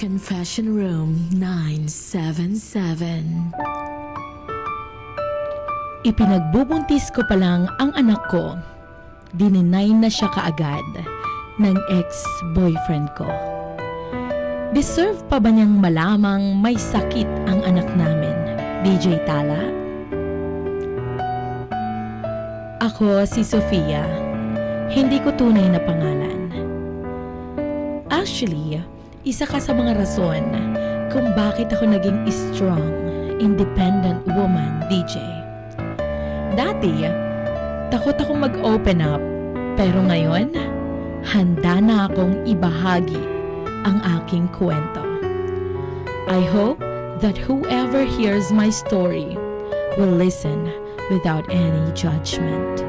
Confession Room 977. Ipinagbubuntis ko pa lang ang anak ko, dininay na siya kaagad ng ex-boyfriend ko. Deserve pa ba niyang malamang may sakit ang anak namin, DJ Tala? Ako si Sofia, hindi ko tunay na pangalan. Actually, isa ka sa mga rason kung bakit ako naging strong, independent woman, DJ. Dati, takot akong mag-open up, pero ngayon, handa na akong ibahagi ang aking kwento. I hope that whoever hears my story will listen without any judgment.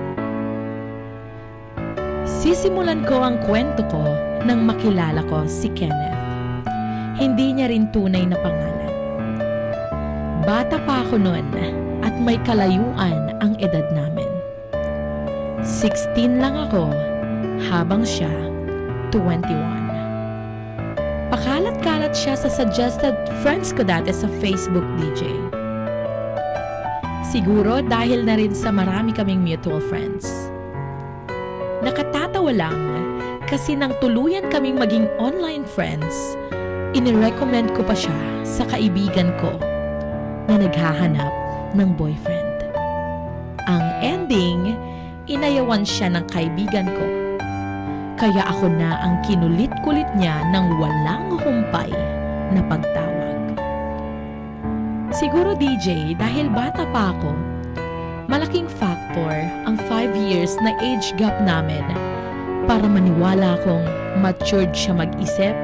Sisimulan ko ang kwento ko nang makilala ko si Kenneth. Hindi niya rin tunay na pangalan. Bata pa ako noon at may kalayuan ang edad namin. 16 lang ako habang siya 21. Pakalat-kalat siya sa suggested friends ko dati sa Facebook, DJ. Siguro dahil na rin sa marami kaming mutual friends. Nakatatawa lang kasi nang tuluyan kaming maging online friends, inirecommend ko pa siya sa kaibigan ko na naghahanap ng boyfriend. Ang ending, inayawan siya ng kaibigan ko. Kaya ako na ang kinulit-kulit niya ng walang humpay na pagtawag. Siguro DJ, dahil bata pa ako, malaking factor ang 5 years na age gap namin para maniwala akong matured siya mag-isip,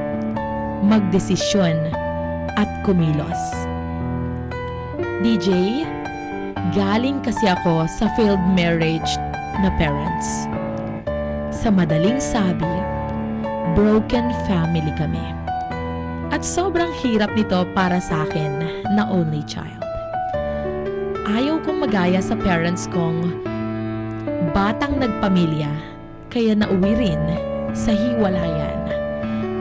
magdesisyon at kumilos. DJ, galing kasi ako sa failed marriage na parents. Sa madaling sabi, broken family kami. At sobrang hirap nito para sa akin na only child. Ayaw kong magaya sa parents kong batang nagpamilya, kaya nauwi rin sa hiwalayan.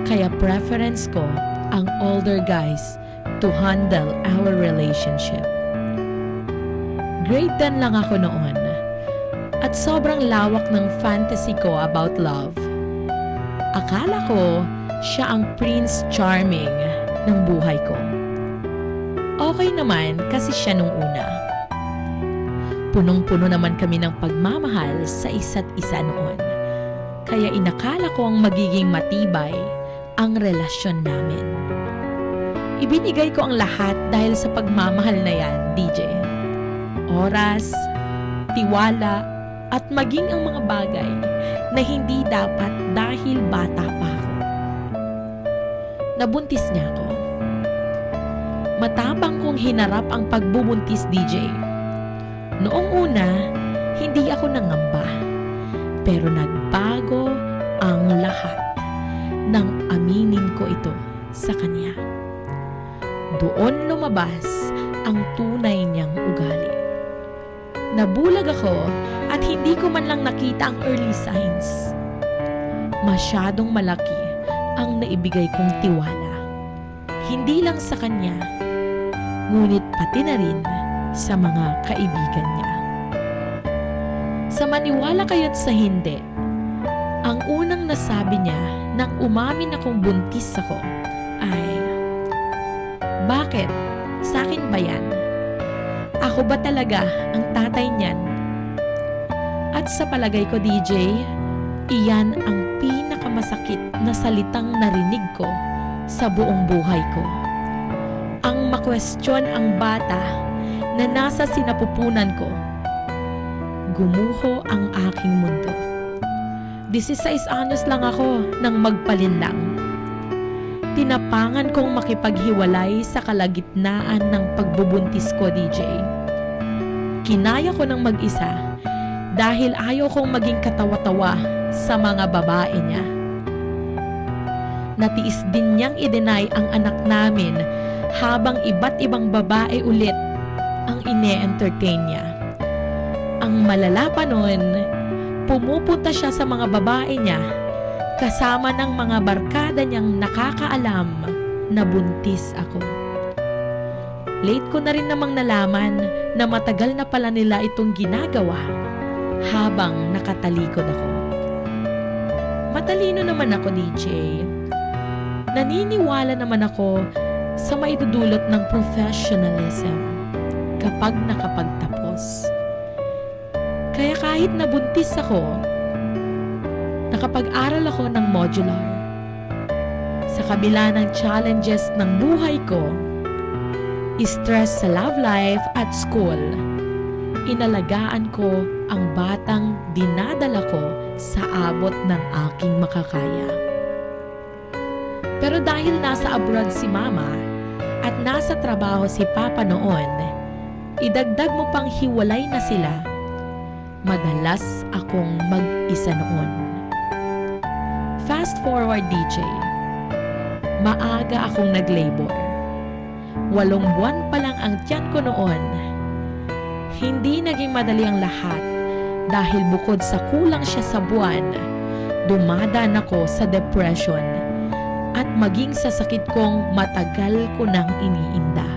Kaya preference ko ang older guys to handle our relationship. Grade 10 lang ako noon at sobrang lawak ng fantasy ko about love. Akala ko siya ang Prince Charming ng buhay ko. Okay naman kasi siya nung una. Punong-puno naman kami ng pagmamahal sa isa't isa noon. Kaya inakala ko ang magiging matibay ang relasyon namin. Ibinigay ko ang lahat dahil sa pagmamahal na yan, DJ. Oras, tiwala, at maging ang mga bagay na hindi dapat dahil bata pa ako. Nabuntis niya ako. Matapang kong hinarap ang pagbubuntis, DJ. Noong una, hindi ako nangamba. Pero nagbago ang lahat nang aminin ko ito sa kanya. Doon lumabas ang tunay niyang ugali. Nabulag ako at hindi ko man lang nakita ang early signs. Masyadong malaki ang naibigay kong tiwala. Hindi lang sa kanya, ngunit pati na rin sa mga kaibigan niya. Sa maniwala kaya't sa hindi, ang unang nasabi niya nang umamin akong buntis ako ay, "Bakit? Sa akin ba yan? Ako ba talaga ang tatay niyan?" At sa palagay ko, DJ, iyan ang pinakamasakit na salitang narinig ko sa buong buhay ko. Ang makwestiyon ang bata na nasa sinapupunan ko. Gumuho ang aking mundo. 16 anyos lang ako nang magpalinlang. Tinapangan kong makipaghiwalay sa kalagitnaan ng pagbubuntis ko, DJ. Kinaya ko ng mag-isa dahil ayaw kong maging katawa-tawa sa mga babae niya. Natiis din niyang i-deny ang anak namin habang iba't ibang babae ulit ang ine-entertain niya. Ang malala pa nun, pumupunta siya sa mga babae niya kasama ng mga barkada niyang nakakaalam na buntis ako. Late ko na rin namang nalaman na matagal na pala nila itong ginagawa habang nakatalikod ako. Matalino naman ako, DJ. Naniniwala naman ako sa maidudulot ng professionalism kapag nakapagtapos. Kaya kahit nabuntis ako, nakapag-aral ako ng modular. Sa kabila ng challenges ng buhay ko, stress sa love life at school, inalagaan ko ang batang dinadala ko sa abot ng aking makakaya. Pero dahil nasa abroad si Mama at nasa trabaho si Papa noon, idagdag mo pang hiwalay na sila, madalas akong mag-isa noon. Fast forward, DJ. Maaga akong nag-labor. 8 buwan pa lang ang tiyan ko noon. Hindi naging madali ang lahat dahil bukod sa kulang siya sa buwan, dumadaan ako sa depression at maging sa sakit kong matagal ko nang iniinda.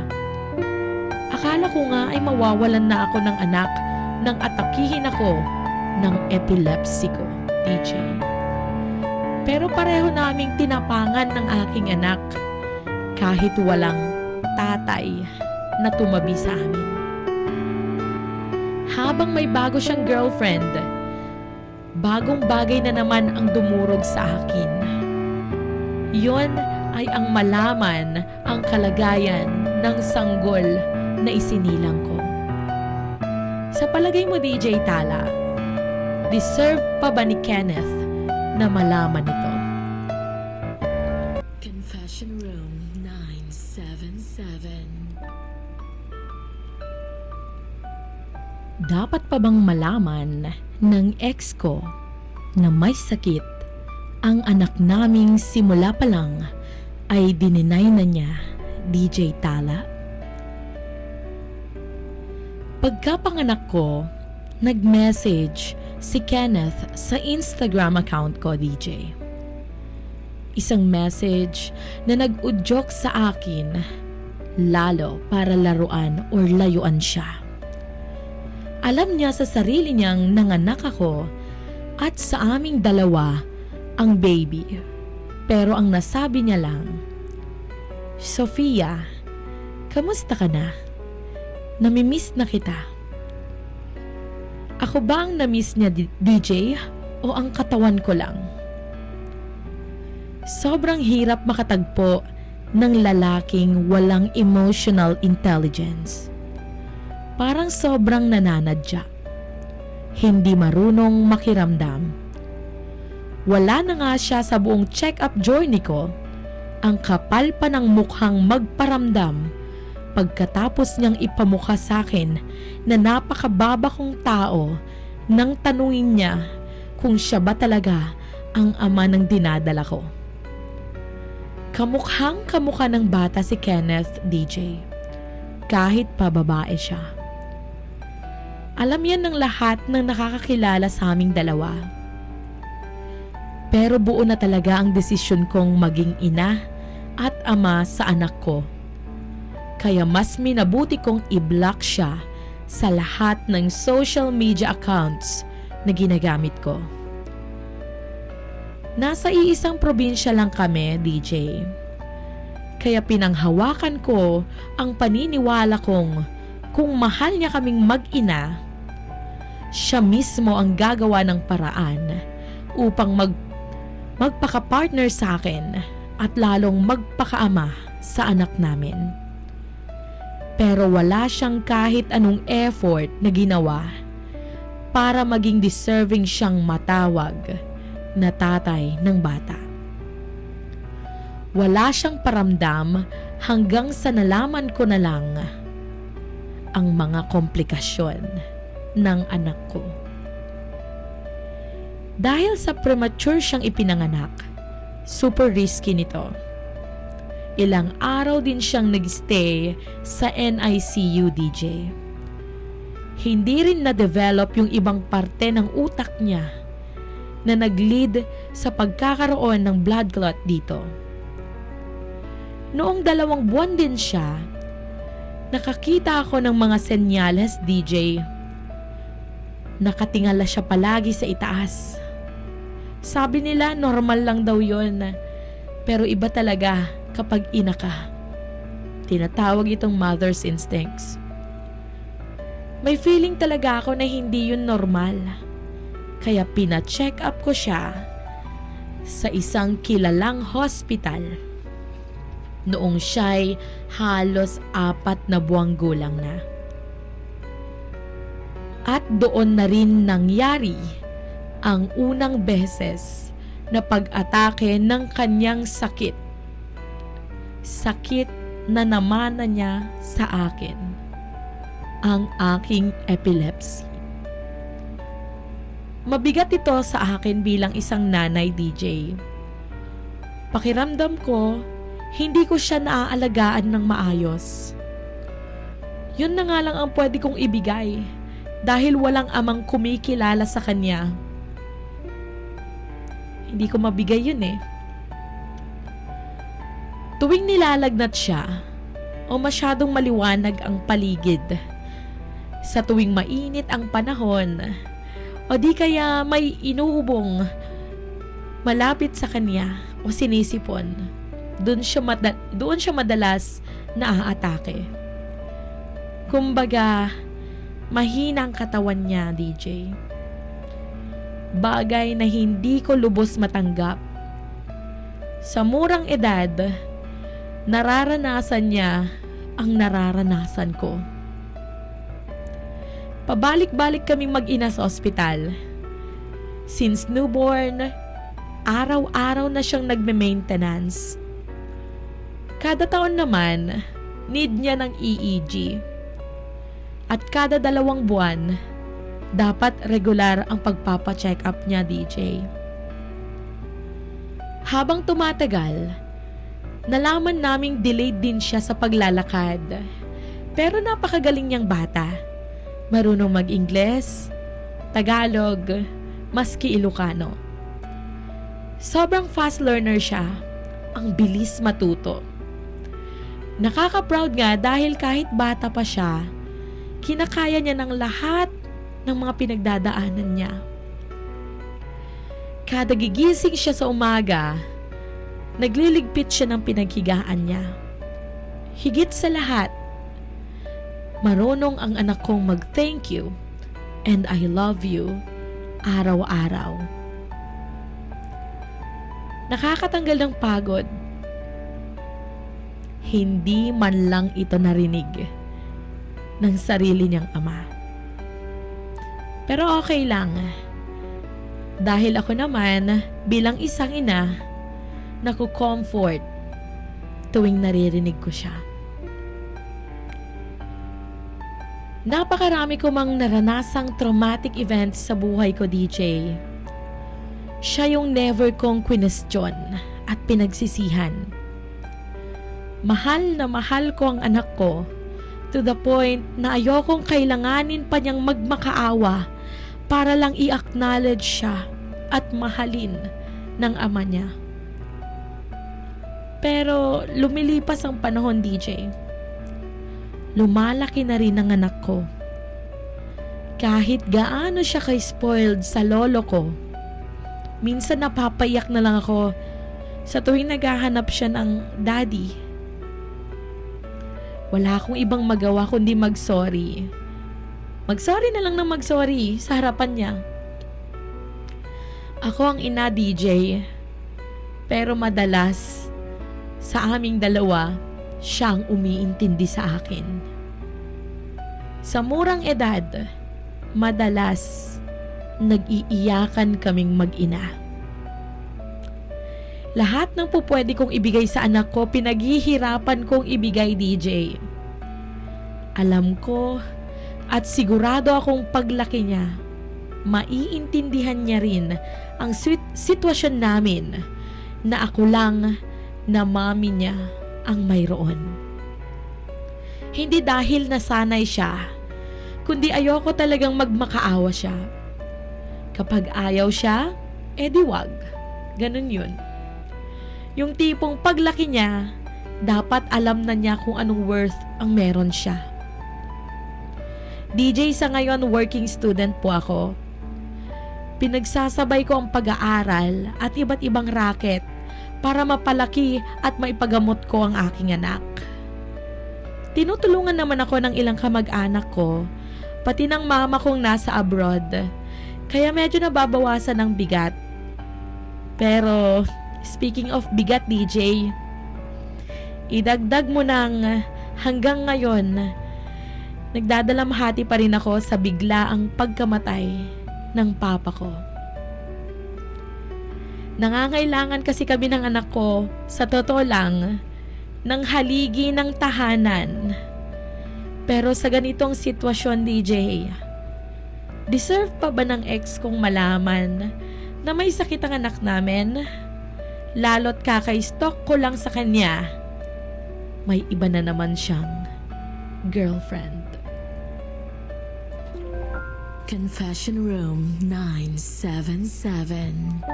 Akala ko nga ay mawawalan na ako ng anak nang atakihin ako ng epilepsy ko, DJ. Pero pareho naming tinapangan ng aking anak kahit walang tatay na tumabi sa amin. Habang may bago siyang girlfriend, bagong bagay na naman ang dumurog sa akin. Yon ay ang malaman ang kalagayan ng sanggol na isinilang ko. Sa palagay mo, DJ Tala, deserve pa ba ni Kenneth na malaman ito? Confession Room 977. Dapat pa bang malaman ng ex ko na may sakit ang anak naming simula pa lang ay dininay na niya, DJ Tala? Pagkapanganak ko, nag-message si Kenneth sa Instagram account ko, DJ. Isang message na nag-udyok sa akin, lalo para laruan or layuan siya. Alam niya sa sarili niyang nanganak ako at sa aming dalawa ang baby. Pero ang nasabi niya lang, Sofia, kamusta ka na? Namimiss na kita. Ako ba ang namiss niya, DJ, o ang katawan ko lang? Sobrang hirap makatagpo ng lalaking walang emotional intelligence. Parang sobrang nananadya. Hindi marunong makiramdam. Wala na nga siya sa buong check-up journey ko. Ang kapal pa ng mukhang magparamdam pagkatapos niyang ipamukha sa akin na napakababa kong tao nang tanungin niya kung siya ba talaga ang ama ng dinadala ko. Kamukhang kamukha ng bata si Kenneth, DJ. Kahit pa babae siya. Alam yan ng lahat ng nakakakilala sa aming dalawa. Pero buo na talaga ang desisyon kong maging ina at ama sa anak ko. Kaya mas minabuti kong i-block siya sa lahat ng social media accounts na ginagamit ko. Nasa iisang probinsya lang kami, DJ. Kaya pinanghawakan ko ang paniniwala kong kung mahal niya kaming mag-ina, siya mismo ang gagawa ng paraan upang magpaka-partner sa akin at lalong magpakaama sa anak namin. Pero wala siyang kahit anong effort na ginawa para maging deserving siyang matawag na tatay ng bata. Wala siyang paramdam hanggang sa nalaman ko na lang ang mga komplikasyon ng anak ko. Dahil sa premature siyang ipinanganak, super risky nito. Ilang araw din siyang nag-stay sa NICU, DJ. Hindi rin na-develop yung ibang parte ng utak niya na nag-lead sa pagkakaroon ng blood clot dito. Noong 2 buwan din siya, nakakita ako ng mga senyales, DJ. Nakatingala siya palagi sa itaas. Sabi nila normal lang daw yon, pero iba talaga kapag ina ka. Tinatawag itong mother's instincts. May feeling talaga ako na hindi yun normal. Kaya pina-check up ko siya sa isang kilalang hospital. Noong siya'y halos 4 na buwang gulang na. At doon na rin nangyari ang unang beses na pag-atake ng kanyang sakit. Sakit na namana niya sa akin, ang aking epilepsy. Mabigat ito sa akin bilang isang nanay, DJ. Pakiramdam ko, hindi ko siya naaalagaan ng maayos. Yun na nga lang ang pwede kong ibigay dahil walang amang kumikilala sa kanya. Hindi ko mabigay yun eh. Tuwing nilalagnat siya o masyadong maliwanag ang paligid, sa tuwing mainit ang panahon o di kaya may inuubong malapit sa kanya o sinisipon, doon siya madalas naaatake. Kumbaga, mahina ang katawan niya, DJ. Bagay na hindi ko lubos matanggap. Sa murang edad, nararanasan niya ang nararanasan ko. Pabalik-balik kaming mag-ina sa ospital. Since newborn, araw-araw na siyang nagme-maintenance. Kada taon naman, need niya ng EEG. At kada 2 buwan, dapat regular ang pagpapa-check up niya, DJ. Habang tumatagal, nalaman naming delayed din siya sa paglalakad. Pero napakagaling niyang bata. Marunong mag-Ingles, Tagalog, maski Ilocano. Sobrang fast learner siya. Ang bilis matuto. Nakaka-proud nga dahil kahit bata pa siya, kinakaya niya ng lahat ng mga pinagdadaanan niya. Kada gigising siya sa umaga, nagliligpit siya ng pinaghigaan niya. Higit sa lahat, marunong ang anak kong mag-thank you and I love you araw-araw. Nakakatanggal ng pagod. Hindi man lang ito narinig ng sarili niyang ama. Pero okay lang. Dahil ako naman, bilang isang ina, naku-comfort tuwing naririnig ko siya. Napakarami ko mang naranasang traumatic events sa buhay ko, DJ. Siya yung never kong kwinestyon at pinagsisihan. Mahal na mahal ko ang anak ko to the point na ayokong kailanganin pa niyang magmakaawa para lang i-acknowledge siya at mahalin ng ama niya. Pero lumilipas ang panahon, DJ. Lumalaki na rin ang anak ko. Kahit gaano siya ka-spoiled sa lolo ko, minsan napapaiyak na lang ako sa tuwing naghahanap siya ng daddy. Wala akong ibang magawa kundi mag-sorry. Mag-sorry na lang ng mag-sorry sa harapan niya. Ako ang ina, DJ. Pero madalas, sa aming dalawa, siya ang umiintindi sa akin. Sa murang edad, madalas, nag-iiyakan kaming mag-ina. Lahat ng pupwede kong ibigay sa anak ko, pinaghihirapan kong ibigay, DJ. Alam ko at sigurado akong paglaki niya, maiintindihan niya rin ang sitwasyon namin na ako lang na mami niya ang mayroon. Hindi dahil nasanay siya, kundi ayoko talagang magmakaawa siya. Kapag ayaw siya, edi wag. Ganun yun. Yung tipong paglaki niya, Dapat alam na niya kung anong worth ang meron siya. DJ, sa ngayon working student po ako. Pinagsasabay ko ang pag-aaral at iba't ibang racket para mapalaki at maipagamot ko ang aking anak. Tinutulungan naman ako ng ilang kamag-anak ko, pati ng mama kong nasa abroad, kaya medyo nababawasan ng bigat. Pero speaking of bigat, DJ, idagdag mo ng hanggang ngayon, nagdadalamhati pa rin ako sa biglaang pagkamatay ng papa ko. Nangangailangan kasi kami ng anak ko, sa totoo lang, ng haligi ng tahanan. Pero sa ganitong sitwasyon, DJ, deserve pa ba ng ex kong malaman na may sakit ang anak namin? Lalo't kaka-stalk ko lang sa kanya, may iba na naman siyang girlfriend. Confession Room 977.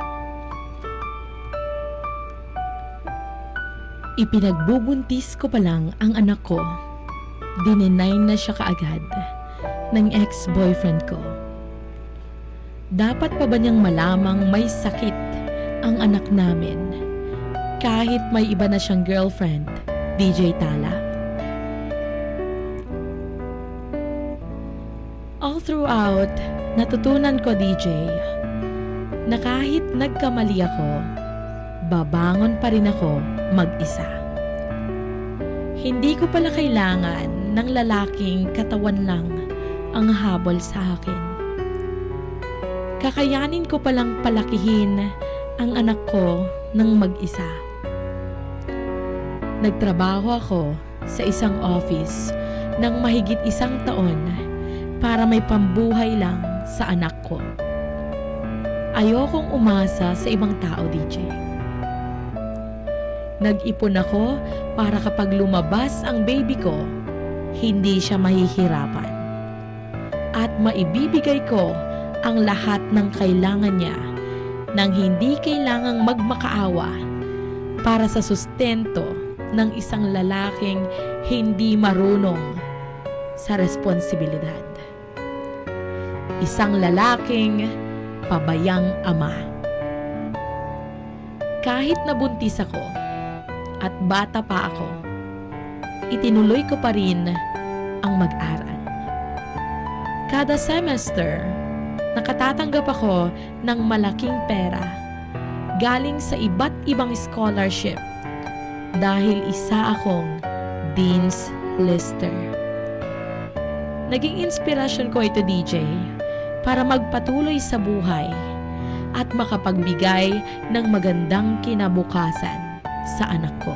Ipinagbubuntis ko pa lang ang anak ko. Dininay na siya kaagad ng ex-boyfriend ko. Dapat pa ba niyang malamang may sakit ang anak namin kahit may iba na siyang girlfriend, DJ Tala? All throughout, natutunan ko, DJ, na kahit nagkamali ako, babangon pa rin ako mag-isa. Hindi ko pala kailangan ng lalaking katawan lang ang habol sa akin. Kakayanin ko palang palakihin ang anak ko ng mag-isa. Nagtrabaho ako sa isang office ng mahigit 1 taon para may pambuhay lang sa anak ko. Ayokong umasa sa ibang tao, DJ. Nag-ipon ako para kapag lumabas ang baby ko, hindi siya mahihirapan. At maibibigay ko ang lahat ng kailangan niya nang hindi kailangang magmakaawa para sa sustento ng isang lalaking hindi marunong sa responsibilidad. Isang lalaking pabayang ama. Kahit nabuntis ako at bata pa ako, itinuloy ko pa rin ang mag-aral. Kada semester, nakatatanggap ako ng malaking pera galing sa iba't ibang scholarship dahil isa akong Dean's Lister. Naging inspirasyon ko ito, DJ, para magpatuloy sa buhay at makapagbigay ng magandang kinabukasan sa anak ko.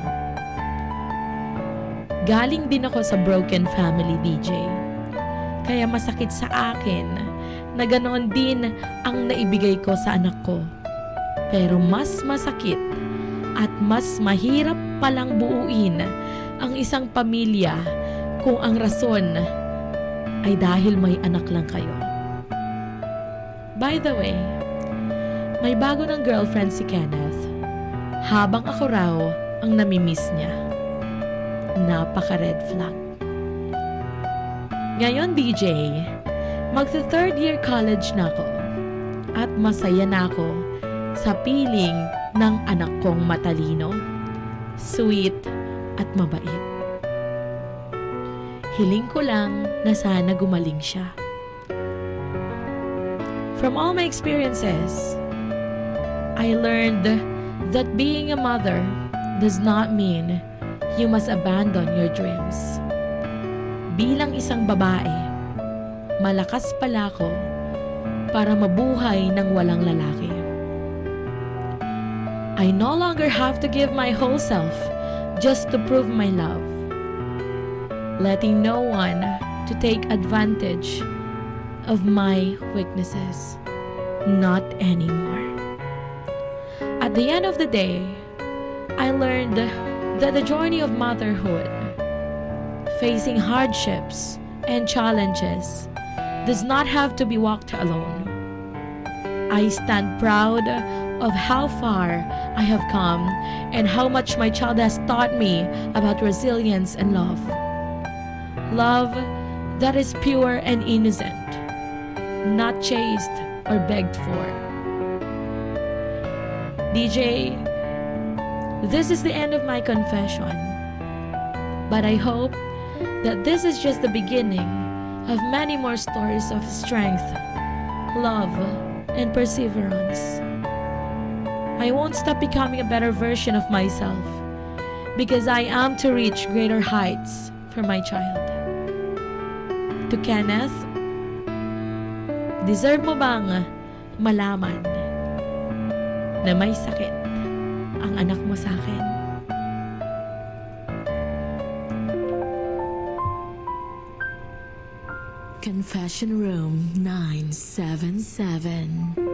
Galing din ako sa broken family, DJ. Kaya masakit sa akin na ganoon din ang naibigay ko sa anak ko. Pero mas masakit at mas mahirap palang buuin ang isang pamilya kung ang rason ay dahil may anak lang kayo. By the way, may bago ng girlfriend si Kenneth. Habang ako raw ang namimiss niya. Napaka-red flag. Ngayon, DJ, magsa-third year college na ako at masaya na ako sa piling ng anak kong matalino, sweet at mabait. Hiling ko lang na sana gumaling siya. From all my experiences, I learned that being a mother does not mean you must abandon your dreams. Bilang isang babae, malakas pala ako para mabuhay ng walang lalaki. I no longer have to give my whole self just to prove my love, letting no one to take advantage of my weaknesses. Not anymore. At the end of the day, I learned that the journey of motherhood, facing hardships and challenges, does not have to be walked alone. I stand proud of how far I have come and how much my child has taught me about resilience and love. Love that is pure and innocent, not chased or begged for. DJ, this is the end of my confession, but I hope that this is just the beginning of many more stories of strength, love, and perseverance. I won't stop becoming a better version of myself because I am to reach greater heights for my child. To Kenneth, deserve mo bang malaman na may sakit ang anak mo sa akin? Confession Room 977.